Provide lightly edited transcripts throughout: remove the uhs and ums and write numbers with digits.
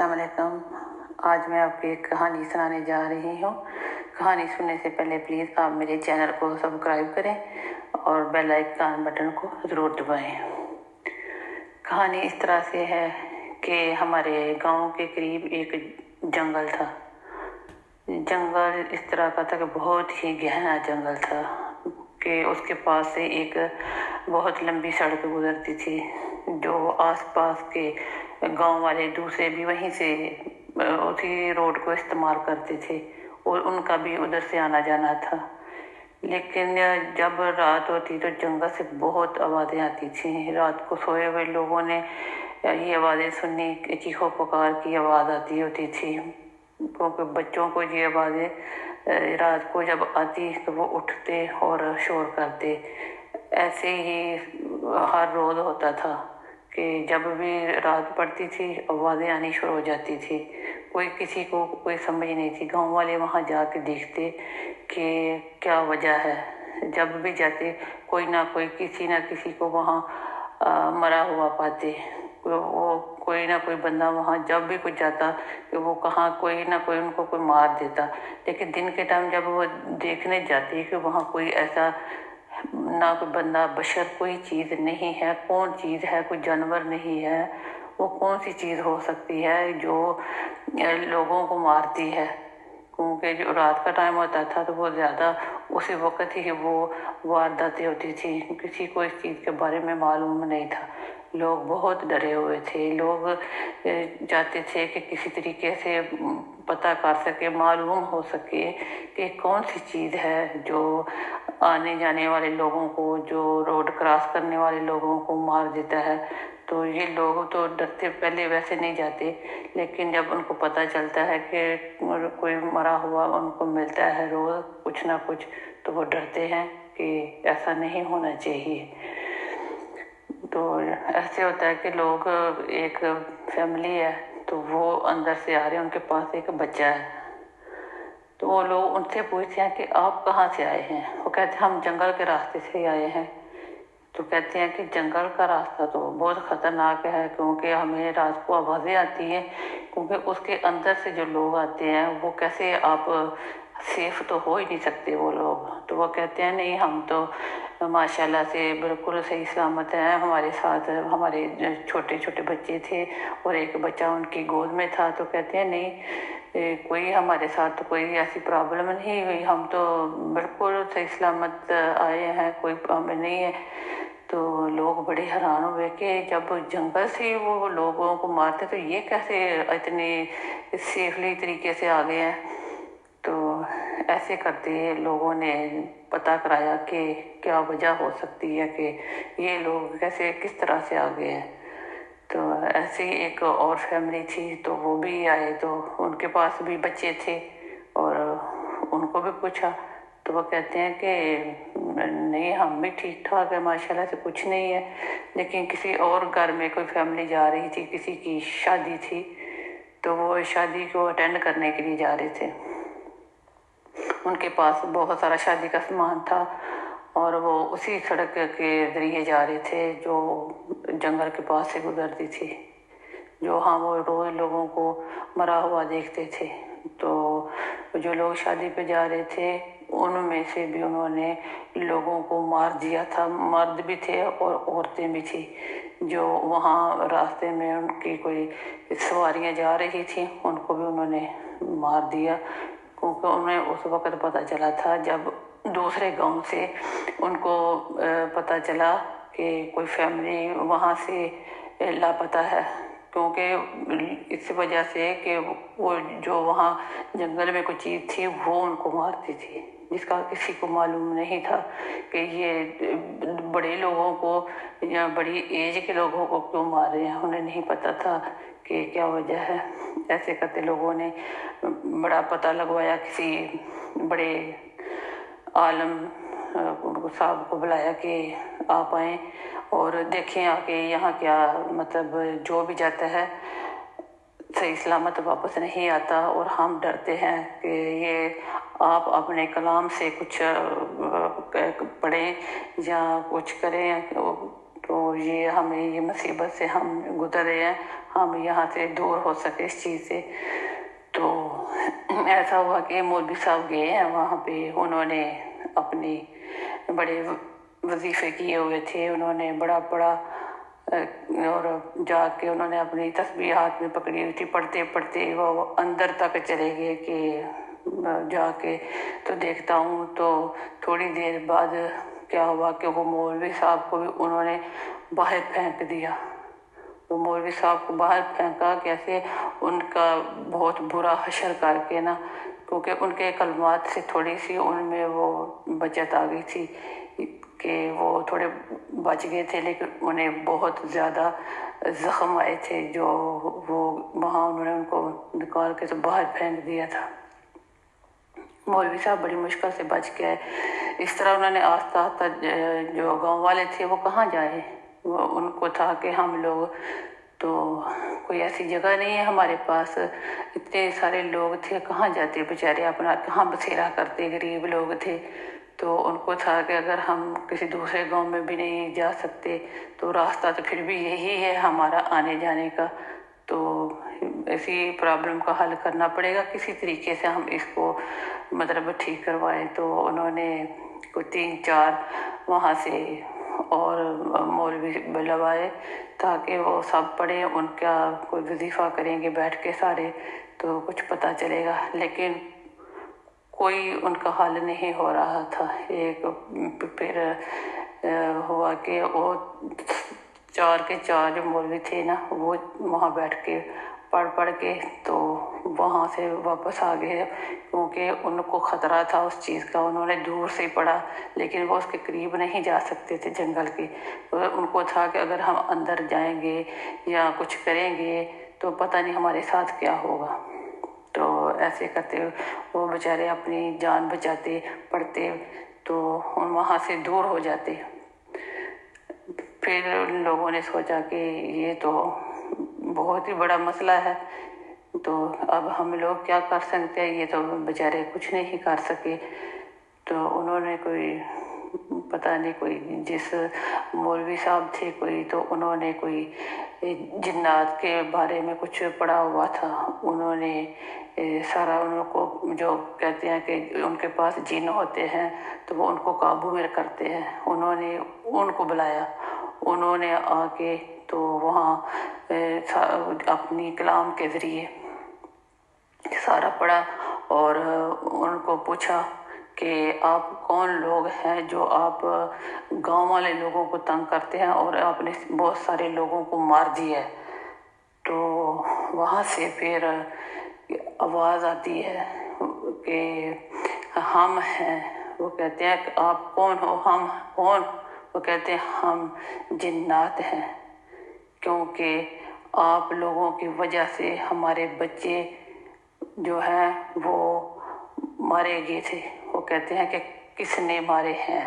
अस्सलाम वालेकुम। आज मैं आपको एक कहानी सुनाने जा रही हूँ। कहानी सुनने से पहले प्लीज़ आप मेरे चैनल को सब्सक्राइब करें और बेल आइकन बटन को ज़रूर दबाएं। कहानी इस तरह से है कि हमारे गांव के करीब एक जंगल था। जंगल इस तरह का था कि बहुत ही गहरा जंगल था कि उसके पास से एक बहुत लंबी सड़क गुजरती थी जो आसपास के गांव वाले दूसरे भी वहीं से उसी रोड को इस्तेमाल करते थे और उनका भी उधर से आना जाना था। लेकिन जब रात होती तो जंगल से बहुत आवाज़ें आती थी। रात को सोए हुए लोगों ने ये आवाज़ें सुननी, चीखों पुकार की आवाज़ आती होती थी, क्योंकि बच्चों को ये आवाज़ें रात को जब आती तो वो उठते और शोर करते। ऐसे ही हर रोज़ होता था कि जब भी रात पड़ती थी आवाज़ें आनी शुरू हो जाती थी। कोई किसी को कोई समझ नहीं थी। गांव वाले वहां जाके देखते कि क्या वजह है। जब भी जाते कोई ना कोई किसी ना किसी को वहां मरा हुआ पाते। वो कोई ना कोई बंदा वहां जब भी कुछ जाता कि वो कहाँ कोई ना कोई उनको कोई मार देता। लेकिन दिन के टाइम जब वो देखने जाते कि वहाँ कोई ऐसा ना कोई बंदा बशर कोई चीज़ नहीं है, कौन चीज़ है, कोई जानवर नहीं है, वो कौन सी चीज़ हो सकती है जो लोगों को मारती है। क्योंकि जो रात का टाइम होता था तो वो ज़्यादा उसी वक्त ही वो वारदातें होती थी। किसी को इस चीज़ के बारे में मालूम नहीं था। लोग बहुत डरे हुए थे। लोग चाहते थे कि किसी तरीके से पता कर सके, मालूम हो सके कि कौन सी चीज़ है जो आने जाने वाले लोगों को, जो रोड क्रॉस करने वाले लोगों को मार देता है। तो ये लोग तो डरते, पहले वैसे नहीं जाते, लेकिन जब उनको पता चलता है कि कोई मरा हुआ उनको मिलता है रोज़ कुछ ना कुछ, तो वो डरते हैं कि ऐसा नहीं होना चाहिए। तो ऐसे होता है कि लोग, एक फैमिली है तो वो अंदर से आ रहे हैं, उनके पास एक बच्चा है। तो वो लोग उनसे पूछते हैं कि आप कहाँ से आए हैं। वो कहते हैं हम जंगल के रास्ते से आए हैं। तो कहते हैं कि जंगल का रास्ता तो बहुत ख़तरनाक है, क्योंकि हमें रात को आवाज़ें आती हैं, क्योंकि उसके अंदर से जो लोग आते हैं वो कैसे, आप सेफ तो हो ही नहीं सकते वो लोग। तो वो कहते हैं नहीं, हम तो माशाल्लाह से बिल्कुल सही सलामत हैं। हमारे साथ हमारे छोटे छोटे बच्चे थे और एक बच्चा उनकी गोद में था। तो कहते हैं नहीं, कोई हमारे साथ तो कोई ऐसी प्रॉब्लम नहीं हुई, हम तो बिल्कुल सही सलामत आए हैं, कोई प्रॉब्लम नहीं है। तो लोग बड़े हैरान हुए कि जब जंगल से वो लोगों को मारते तो ये कैसे इतने सेफली तरीके से आ गए हैं। तो ऐसे करते लोगों ने पता कराया कि क्या वजह हो सकती है कि ये लोग कैसे किस तरह से आ गए हैं। तो ऐसे ही एक और फैमिली थी तो वो भी आए, तो उनके पास भी बच्चे थे और उनको भी पूछा। तो वो कहते हैं कि नहीं, हम भी ठीक ठाक है, माशाल्लाह से कुछ नहीं है। लेकिन किसी और घर में कोई फैमिली जा रही थी, किसी की शादी थी, तो वो शादी को अटेंड करने के लिए जा रहे थे। उनके पास बहुत सारा शादी का सामान था और वो उसी सड़क के ज़रिए जा रहे थे जो जंगल के पास से गुजरती थी, जो हाँ वो रोज़ लोगों को मरा हुआ देखते थे। तो जो लोग शादी पे जा रहे थे उनमें से भी उन्होंने लोगों को मार दिया था। मर्द भी थे और औरतें भी थी। जो वहाँ रास्ते में उनकी कोई सवारियाँ जा रही थी उनको भी उन्होंने मार दिया, क्योंकि उन्हें उस वक्त पता चला था जब दूसरे गांव से उनको पता चला कि कोई फैमिली वहाँ से लापता है। क्योंकि इस वजह से कि वो जो वहाँ जंगल में कोई चीज़ थी वो उनको मारती थी, जिसका किसी को मालूम नहीं था कि ये बड़े लोगों को या बड़ी एज के लोगों को क्यों मार रहे हैं। उन्हें नहीं पता था कि क्या वजह है। ऐसे करते लोगों ने बड़ा पता लगवाया, किसी बड़े आलम साहब को बुलाया कि आप आएँ और देखें आके यहाँ क्या, मतलब जो भी जाता है सही सलामत वापस नहीं आता और हम डरते हैं कि ये आप अपने कलाम से कुछ पढ़ें या कुछ करें। तो ये हमें ये मुसीबत से हम गुजर रहे हैं, हम यहाँ से दूर हो सके इस चीज़ से। तो ऐसा हुआ कि मौलवी साहब गए हैं वहाँ पे, उन्होंने अपनी बड़े वजीफ़े किए हुए थे, उन्होंने बड़ा बड़ा और जाके उन्होंने अपनी तस्बीह हाथ में पकड़ी हुई थी, पढ़ते पढ़ते वो अंदर तक चले गए कि जाके तो देखता हूँ तो थोड़ी देर बाद क्या हुआ कि वो मौलवी साहब को भी उन्होंने बाहर फेंक दिया। वो मौलवी साहब को बाहर फेंका कैसे, उनका बहुत बुरा हशर करके ना, क्योंकि उनके कलमात से थोड़ी सी उनमें वो बचत आ गई थी कि वो थोड़े बच गए थे, लेकिन उन्हें बहुत ज़्यादा ज़ख्म आए थे जो वो वहाँ उन्होंने उनको निकाल के तो बाहर फेंक दिया था। मौलवी साहब बड़ी मुश्किल से बच गए। इस तरह उन्होंने आस्ता आस्ता जो गांव वाले थे वो कहाँ जाए, वो उनको था कि हम लोग तो कोई ऐसी जगह नहीं है हमारे पास, इतने सारे लोग थे कहाँ जाते बेचारे, अपना कहाँ बसेरा करते, गरीब लोग थे। तो उनको था कि अगर हम किसी दूसरे गांव में भी नहीं जा सकते तो रास्ता तो फिर भी यही है हमारा आने जाने का, तो ऐसी प्रॉब्लम का हल करना पड़ेगा, किसी तरीके से हम इसको मतलब ठीक करवाएं। तो उन्होंने कोई 3-4 वहाँ से और मौलवी बुलवाए ताकि वो सब पढ़े, उनका कोई वजीफ़ा करेंगे बैठ के सारे, तो कुछ पता चलेगा। लेकिन कोई उनका हल नहीं हो रहा था। एक फिर हुआ कि वो 4 के 4 जो मौलवी थे ना, वो वहाँ बैठ के पढ़ के तो वहाँ से वापस आ गए, क्योंकि उनको ख़तरा था उस चीज़ का। उन्होंने दूर से ही पढ़ा, लेकिन वो उसके करीब नहीं जा सकते थे जंगल के। तो उनको था कि अगर हम अंदर जाएंगे या कुछ करेंगे तो पता नहीं हमारे साथ क्या होगा। तो ऐसे करते वो बेचारे अपनी जान बचाते पढ़ते तो वहाँ से दूर हो जाते। फिर उन लोगों ने सोचा कि ये तो बहुत ही बड़ा मसला है, तो अब हम लोग क्या कर सकते हैं, ये तो बेचारे कुछ नहीं कर सके। तो उन्होंने कोई पता नहीं कोई जिस मौलवी साहब थे कोई, तो उन्होंने कोई जिन्नात के बारे में कुछ पढ़ा हुआ था। उन्होंने सारा उनको जो कहते हैं कि उनके पास जिन होते हैं तो वो उनको काबू में करते हैं, उन्होंने उनको बुलाया। उन्होंने आके तो वहाँ अपनी कलाम के ज़रिए सारा पढ़ा और उनको पूछा कि आप कौन लोग हैं जो आप गांव वाले लोगों को तंग करते हैं और आपने बहुत सारे लोगों को मार दिया है। तो वहाँ से फिर आवाज़ आती है कि हम हैं। वो कहते हैं कि आप कौन हो, हम कौन? वो कहते हैं हम जिन्नात हैं, क्योंकि आप लोगों की वजह से हमारे बच्चे जो हैं वो मारे गए थे। वो कहते हैं कि किसने मारे हैं?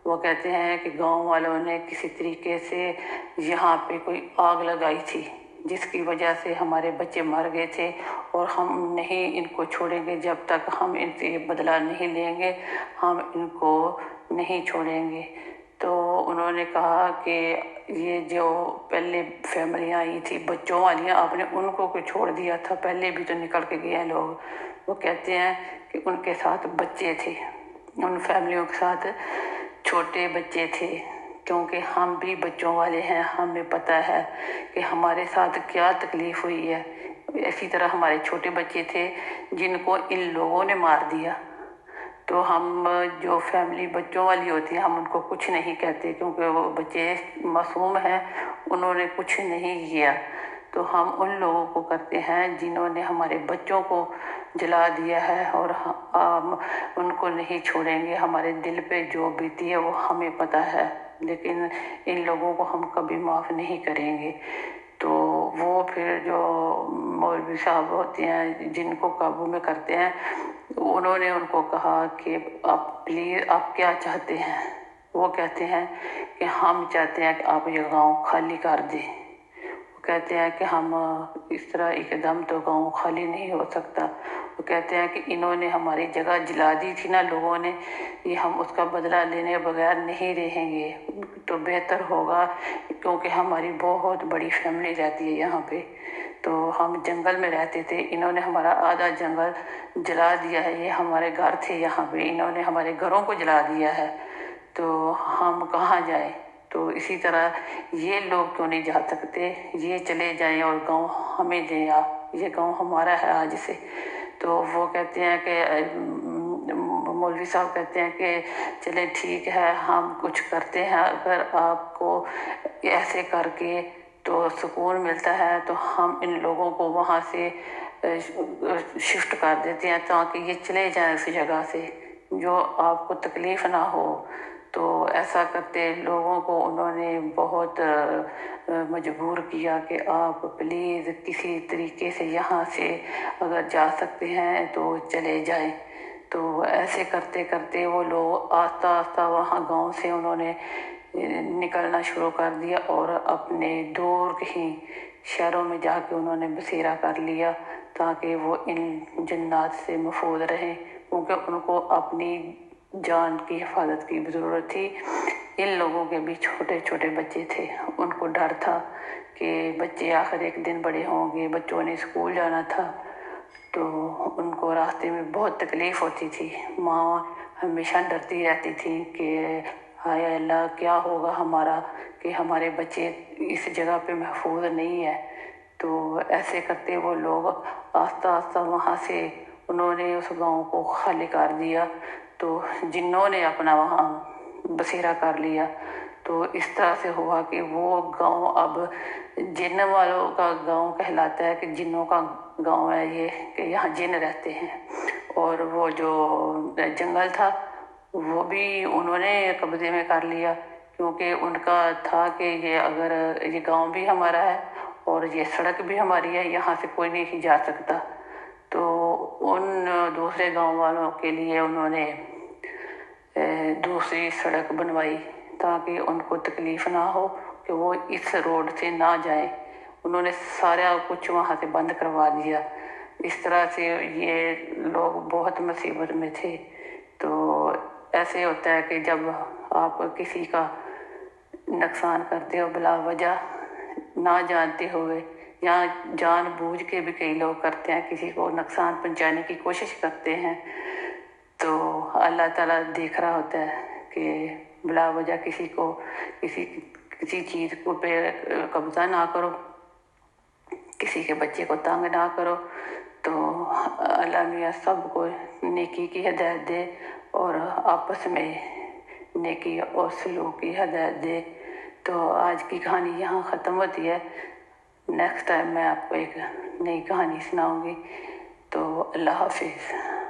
वो कहते हैं कि गांव वालों ने किसी तरीके से यहाँ पे कोई आग लगाई थी जिसकी वजह से हमारे बच्चे मर गए थे, और हम नहीं इनको छोड़ेंगे जब तक हम इनसे बदला नहीं लेंगे, हम इनको नहीं छोड़ेंगे। तो उन्होंने कहा कि ये जो पहले फैमिलियाँ आई थी बच्चों वालियाँ, आपने उनको क्यों छोड़ दिया था, पहले भी तो निकल के गए हैं लोग। वो कहते हैं कि उनके साथ बच्चे थे, उन फैमिलियों के साथ छोटे बच्चे थे, क्योंकि हम भी बच्चों वाले हैं, हमें पता है कि हमारे साथ क्या तकलीफ़ हुई है। इसी तरह हमारे छोटे बच्चे थे जिनको इन लोगों ने मार दिया। तो हम जो फैमिली बच्चों वाली होती है हम उनको कुछ नहीं कहते, क्योंकि वो बच्चे मासूम हैं, उन्होंने कुछ नहीं किया। तो हम उन लोगों को करते हैं जिन्होंने हमारे बच्चों को जला दिया है, और हम उनको नहीं छोड़ेंगे। हमारे दिल पे जो बीती है वो हमें पता है, लेकिन इन लोगों को हम कभी माफ़ नहीं करेंगे। तो वो फिर जो मौलवी साहब होते हैं जिनको काबू में करते हैं, उन्होंने उनको कहा कि आप प्लीज़ आप क्या चाहते हैं? वो कहते हैं कि हम चाहते हैं कि आप ये गांव खाली कर दें। वो कहते हैं कि हम इस तरह एकदम तो गांव खाली नहीं हो सकता। वो कहते हैं कि इन्होंने हमारी जगह जला दी थी ना लोगों ने, ये हम उसका बदला लेने बगैर नहीं रहेंगे तो बेहतर होगा, क्योंकि हमारी बहुत बड़ी फैमिली रहती है यहाँ पे। तो हम जंगल में रहते थे, इन्होंने हमारा आधा जंगल जला दिया है। ये हमारे घर थे यहाँ पे, इन्होंने हमारे घरों को जला दिया है, तो हम कहाँ जाएं। तो इसी तरह ये लोग क्यों नहीं जा सकते, ये चले जाएं और गांव हमें दें, ये गांव हमारा है आज से। तो वो कहते हैं कि मौलवी साहब कहते हैं कि चले ठीक है, हम कुछ करते हैं, अगर आपको ऐसे करके तो सुकून मिलता है तो हम इन लोगों को वहाँ से शिफ्ट कर देते हैं, ताकि ये चले जाएं उस जगह से, जो आपको तकलीफ़ ना हो। तो ऐसा करते लोगों को उन्होंने बहुत मजबूर किया कि आप प्लीज़ किसी तरीके से यहाँ से अगर जा सकते हैं तो चले जाएं। तो ऐसे करते करते वो लोग आस्ता आस्ता वहाँ गांव से उन्होंने निकलना शुरू कर दिया और अपने दूर कहीं शहरों में जाके उन्होंने बसेरा कर लिया, ताकि वो इन जन्नात से महफूज रहें, क्योंकि उनको अपनी जान की हिफाजत की ज़रूरत थी। इन लोगों के भी छोटे छोटे बच्चे थे, उनको डर था कि बच्चे आखिर एक दिन बड़े होंगे, बच्चों ने स्कूल जाना था, तो उनको रास्ते में बहुत तकलीफ़ होती थी। माँ हमेशा डरती रहती थी कि हाय अल्लाह क्या होगा हमारा, कि हमारे बच्चे इस जगह पे महफूज नहीं है। तो ऐसे करते वो लोग आस्ता आस्ता वहाँ से उन्होंने उस गांव को खाली कर दिया। तो जिन्हों ने अपना वहाँ बसेरा कर लिया, तो इस तरह से हुआ कि वो गांव अब जिन वालों का गांव कहलाता है, कि जिन्नों का गांव है ये, कि यहाँ जिन रहते हैं। और वो जो जंगल था वो भी उन्होंने कब्जे में कर लिया, क्योंकि उनका था कि ये अगर ये गांव भी हमारा है और ये सड़क भी हमारी है, यहाँ से कोई नहीं जा सकता। तो उन दूसरे गांव वालों के लिए उन्होंने दूसरी सड़क बनवाई, ताकि उनको तकलीफ़ ना हो कि वो इस रोड से ना जाए। उन्होंने सारा कुछ वहाँ से बंद करवा दिया। इस तरह से ये लोग बहुत मुसीबत में थे। तो ऐसे होता है कि जब आप किसी का नुकसान करते हो बिला वजह, ना जानते हुए, या जानबूझ के भी कई लोग करते हैं, किसी को नुकसान पहुंचाने की कोशिश करते हैं, तो अल्लाह ताला देख रहा होता है कि बिला वजह किसी चीज़ को पे कब्जा ना करो, किसी के बच्चे को तंग ना करो। तो अल्लाह मियाँ सबको नेकी की हिदायत दे और आपस में नेकी और सलूक की हिदायत दे। तो आज की कहानी यहाँ ख़त्म होती है। नेक्स्ट टाइम मैं आपको एक नई कहानी सुनाऊंगी। तो अल्लाह हाफिज़।